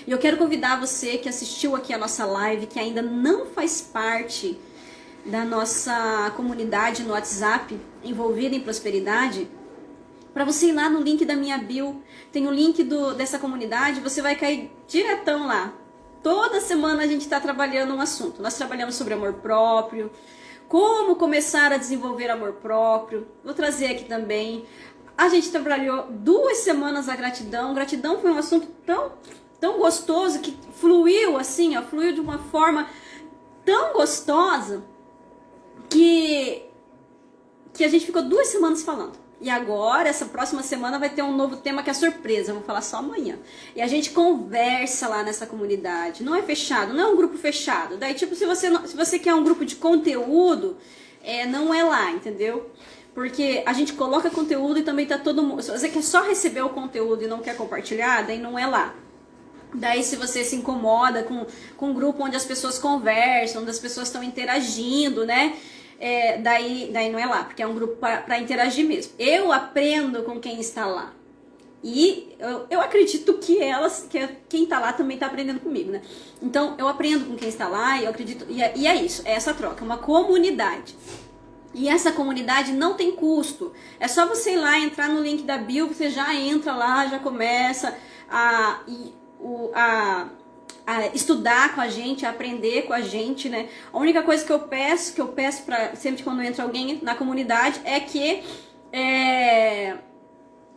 E eu quero convidar você que assistiu aqui a nossa live, que ainda não faz parte da nossa comunidade no WhatsApp, envolvida em prosperidade, para você ir lá no link da minha bio. Tem o link dessa comunidade, você vai cair diretão lá. Toda semana a gente está trabalhando um assunto. Nós trabalhamos sobre amor próprio, como começar a desenvolver amor próprio. Vou trazer aqui também. A gente trabalhou 2 semanas a gratidão. Gratidão foi um assunto tão gostoso que fluiu assim, fluiu de uma forma tão gostosa que a gente ficou 2 semanas falando. E agora, essa próxima semana vai ter um novo tema que é surpresa, eu vou falar só amanhã. E a gente conversa lá nessa comunidade, não é fechado, não é um grupo fechado. Daí, tipo, se você quer um grupo de conteúdo, não é lá, entendeu? Porque a gente coloca conteúdo e também tá todo mundo. Se você quer só receber o conteúdo e não quer compartilhar, daí não é lá. Daí se você se incomoda com um grupo onde as pessoas conversam, onde as pessoas estão interagindo, né? Daí não é lá, porque é um grupo para interagir mesmo. Eu aprendo com quem está lá. E eu acredito que quem está lá também está aprendendo comigo, né? Então eu aprendo com quem está lá e eu acredito. E é isso, é essa troca, é uma comunidade. E essa comunidade não tem custo. É só você ir lá, entrar no link da bio, você já entra lá, já começa a estudar com a gente, a aprender com a gente, né? A única coisa que eu peço para sempre quando entra alguém na comunidade é que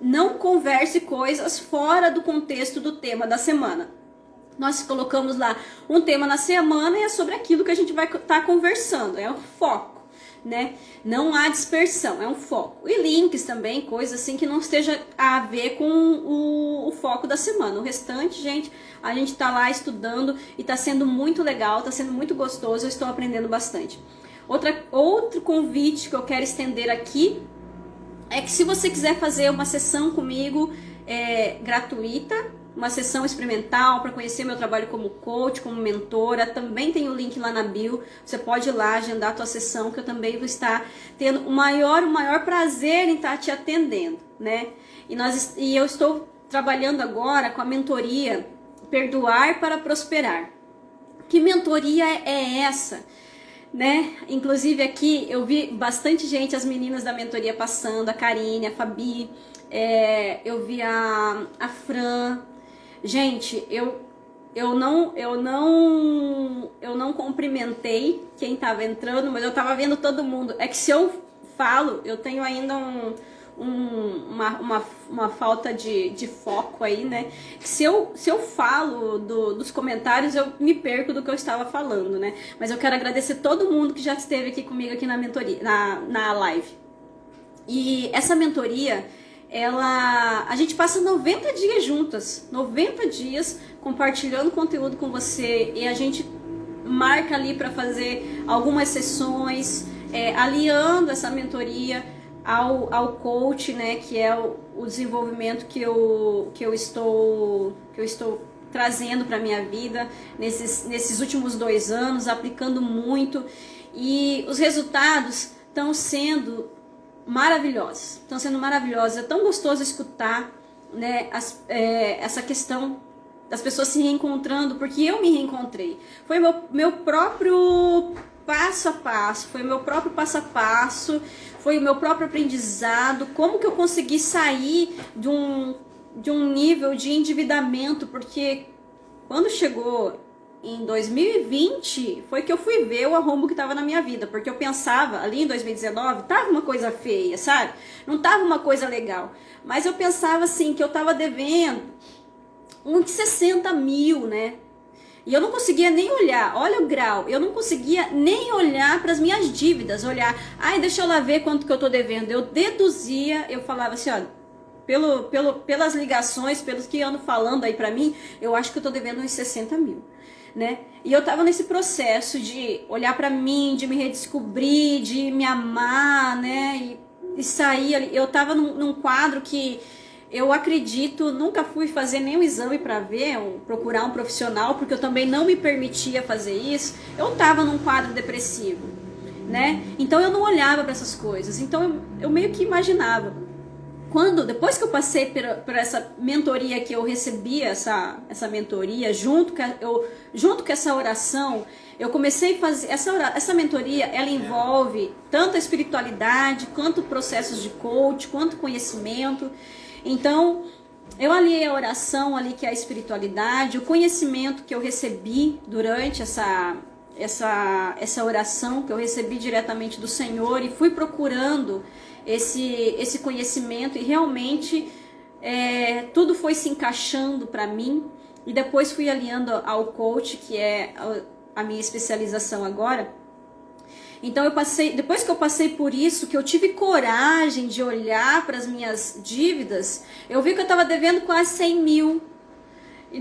não converse coisas fora do contexto do tema da semana. Nós colocamos lá um tema na semana e é sobre aquilo que a gente vai estar conversando, é o foco. Né? Não há dispersão, é um foco. E links também, coisas assim que não esteja a ver com o foco da semana. O restante, gente, a gente tá lá estudando e tá sendo muito legal, tá sendo muito gostoso, eu estou aprendendo bastante. Outro convite que eu quero estender aqui é que se você quiser fazer uma sessão comigo gratuita, uma sessão experimental para conhecer meu trabalho como coach, como mentora, também tem o link lá na bio, você pode ir lá agendar a tua sessão, que eu também vou estar tendo o maior prazer em estar te atendendo, né? E eu estou trabalhando agora com a mentoria Perdoar para Prosperar. Que mentoria é essa? né? Inclusive aqui eu vi bastante gente, as meninas da mentoria passando, a Karine, a Fabi, eu vi a Fran. Gente, eu não cumprimentei quem tava entrando, mas eu tava vendo todo mundo. É que se eu falo, eu tenho ainda uma falta de foco aí, né? Se eu falo dos comentários, eu me perco do que eu estava falando, né? Mas eu quero agradecer todo mundo que já esteve aqui comigo aqui na mentoria, na live. E essa mentoria, a gente passa 90 dias juntas, 90 dias compartilhando conteúdo com você, e a gente marca ali para fazer algumas sessões, aliando essa mentoria ao coach, né, que é o desenvolvimento que eu estou trazendo para minha vida nesses últimos 2 anos, aplicando muito, e os resultados estão sendo maravilhosos, é tão gostoso escutar, né, essa questão das pessoas se reencontrando, porque eu me reencontrei, foi meu próprio passo a passo, foi o meu próprio passo a passo, foi o meu próprio aprendizado, como que eu consegui sair de um nível de endividamento, porque quando chegou em 2020, foi que eu fui ver o arrombo que estava na minha vida, porque eu pensava, ali em 2019, tava uma coisa feia, sabe? Não tava uma coisa legal, mas eu pensava assim, que eu tava devendo uns 60 mil, né? E eu não conseguia nem olhar, olha o grau, eu não conseguia nem olhar para as minhas dívidas, olhar, deixa eu lá ver quanto que eu tô devendo. Eu deduzia, eu falava assim, olha, pelas ligações, pelos que andam falando aí para mim, eu acho que eu tô devendo uns 60 mil, né? E eu tava nesse processo de olhar para mim, de me redescobrir, de me amar, né? E sair ali. Eu tava num quadro que eu acredito, nunca fui fazer nenhum exame para ver, procurar um profissional, porque eu também não me permitia fazer isso. Eu tava num quadro depressivo, né? Então eu não olhava para essas coisas. Então eu meio que imaginava. Depois que eu passei por essa mentoria, que eu recebi essa mentoria, junto com essa oração, eu comecei a fazer essa mentoria. Ela envolve tanto a espiritualidade, quanto processos de coach, quanto conhecimento. Então, eu aliei a oração ali, que é a espiritualidade, o conhecimento que eu recebi durante essa oração, que eu recebi diretamente do Senhor, e fui procurando esse conhecimento, e realmente tudo foi se encaixando para mim, e depois fui aliando ao coach, que é a minha especialização agora. Então depois que eu passei por isso, que eu tive coragem de olhar para as minhas dívidas, eu vi que eu estava devendo quase 100 mil. E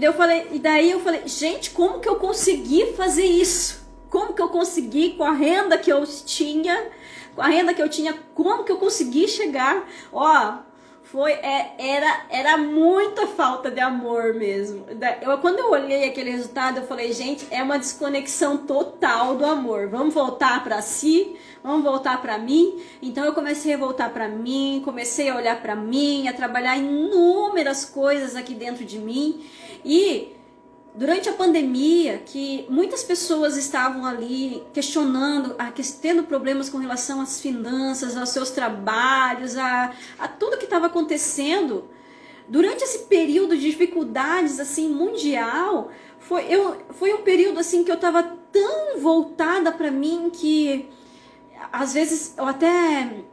daí eu falei, gente, como que eu consegui fazer isso? Como que eu consegui, com a renda que eu tinha, como que eu consegui chegar? Era muita falta de amor mesmo. Quando eu olhei aquele resultado, eu falei, gente, é uma desconexão total do amor. Vamos voltar para si, vamos voltar para mim. Então eu comecei a voltar para mim, comecei a olhar para mim, a trabalhar inúmeras coisas aqui dentro de mim. E durante a pandemia, que muitas pessoas estavam ali questionando, tendo problemas com relação às finanças, aos seus trabalhos, a tudo que estava acontecendo, durante esse período de dificuldades assim mundial, foi um período assim que eu estava tão voltada para mim, que às vezes eu até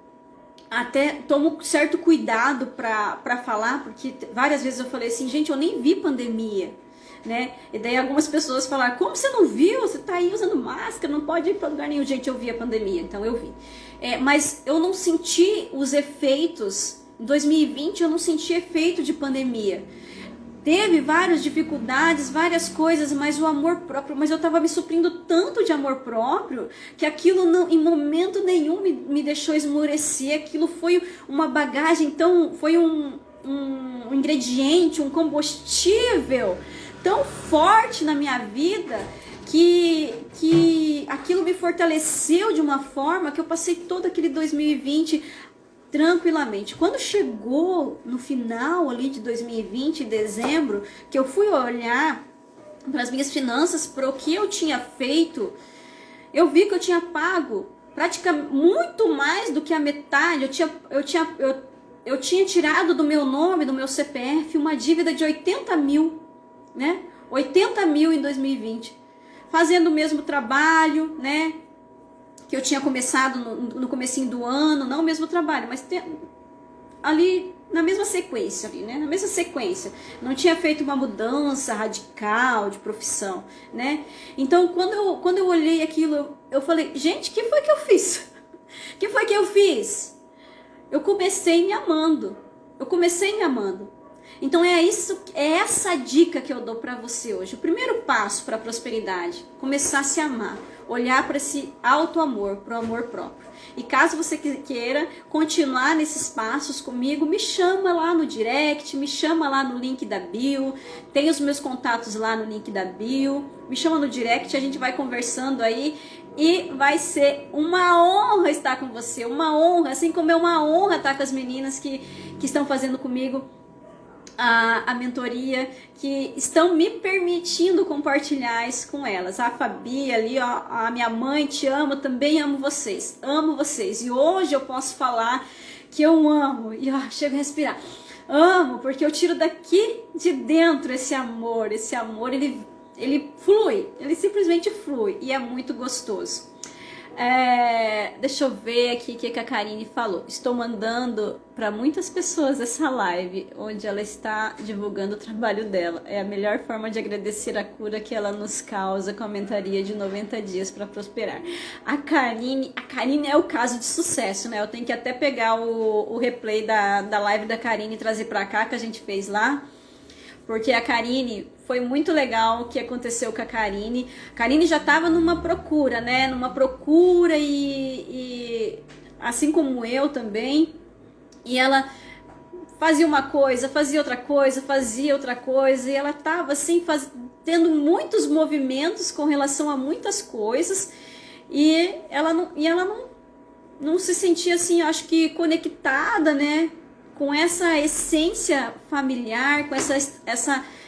tomo certo cuidado para falar, porque várias vezes eu falei assim, gente, eu nem vi pandemia, né? E daí algumas pessoas falaram, como você não viu? Você tá aí usando máscara, não pode ir para lugar nenhum. Gente, eu vi a pandemia, então eu vi. Mas eu não senti os efeitos. Em 2020 eu não senti efeito de pandemia. Teve várias dificuldades, várias coisas, mas o amor próprio, mas eu estava me suprindo tanto de amor próprio, que aquilo não, em momento nenhum me deixou esmorecer. Aquilo foi uma bagagem, então foi um ingrediente, um combustível tão forte na minha vida, que aquilo me fortaleceu de uma forma que eu passei todo aquele 2020 tranquilamente. Quando chegou no final ali de 2020, em dezembro, que eu fui olhar para as minhas finanças, para o que eu tinha feito, eu vi que eu tinha pago praticamente muito mais do que a metade. Eu tinha tirado do meu nome, do meu CPF, uma dívida de 80 mil, né? 80 mil em 2020. Fazendo o mesmo trabalho, né? Que eu tinha começado no comecinho do ano, não o mesmo trabalho, mas ali na mesma sequência, ali, né? Na mesma sequência. Não tinha feito uma mudança radical de profissão, né? Então, quando eu olhei aquilo, eu falei, gente, o que foi que eu fiz? O que foi que eu fiz? Eu comecei me amando. Eu comecei me amando. Então é essa dica que eu dou para você hoje. O primeiro passo para a prosperidade, começar a se amar, olhar para esse auto-amor, para o amor próprio. E caso você queira continuar nesses passos comigo, me chama lá no direct, me chama lá no link da bio, tem os meus contatos lá no link da bio, me chama no direct, a gente vai conversando aí e vai ser uma honra estar com você, uma honra, assim como é uma honra estar com as meninas que estão fazendo comigo a mentoria, que estão me permitindo compartilhar isso com elas. A Fabi ali, ó, a minha mãe, te amo, também amo vocês, e hoje eu posso falar que eu amo, e ó, chego a respirar, amo, porque eu tiro daqui de dentro esse amor, ele flui, ele simplesmente flui, e é muito gostoso. Deixa eu ver aqui o que a Karine falou. Estou mandando para muitas pessoas essa live onde ela está divulgando o trabalho dela. É a melhor forma de agradecer a cura que ela nos causa com a mentoria de 90 dias para prosperar. A Karine é o caso de sucesso, né? Eu tenho que até pegar o replay da live da Karine e trazer para cá, que a gente fez lá. Porque a Karine, foi muito legal o que aconteceu com a Karine. A Karine já estava numa procura, né? Numa procura e assim como eu também. E ela fazia uma coisa, fazia outra coisa. E ela estava assim, tendo muitos movimentos com relação a muitas coisas. E ela não se sentia assim, acho que conectada, né? Com essa essência familiar, com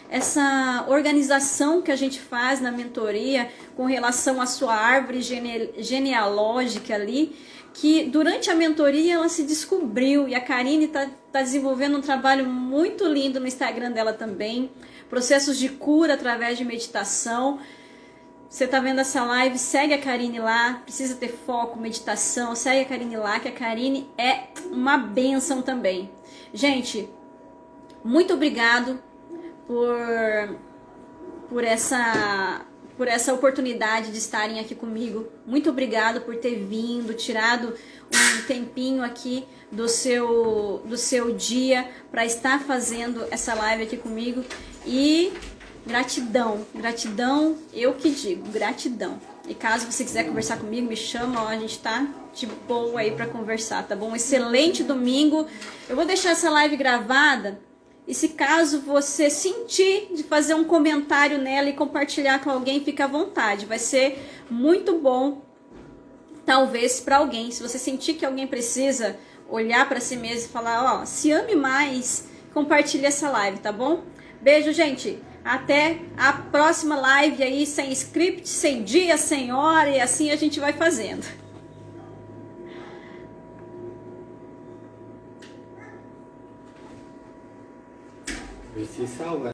essa organização que a gente faz na mentoria com relação à sua árvore genealógica ali, que durante a mentoria ela se descobriu, e a Karine tá desenvolvendo um trabalho muito lindo no Instagram dela também, processos de cura através de meditação. Você tá vendo essa live, segue a Karine lá, precisa ter foco, meditação, segue a Karine lá, que a Karine é uma bênção também. Gente, muito obrigado por essa oportunidade de estarem aqui comigo. Muito obrigado por ter vindo, tirado um tempinho aqui do seu dia para estar fazendo essa live aqui comigo. E gratidão, eu que digo, gratidão. E caso você quiser conversar comigo, me chama, ó, a gente tá de boa aí pra conversar, tá bom? Excelente domingo. Eu vou deixar essa live gravada, e se caso você sentir de fazer um comentário nela e compartilhar com alguém, fica à vontade. Vai ser muito bom, talvez, pra alguém. Se você sentir que alguém precisa olhar pra si mesmo e falar, ó, se ame mais, compartilhe essa live, tá bom? Beijo, gente. Até a próxima live aí, sem script, sem dia, sem hora, e assim a gente vai fazendo. Vai se salvar.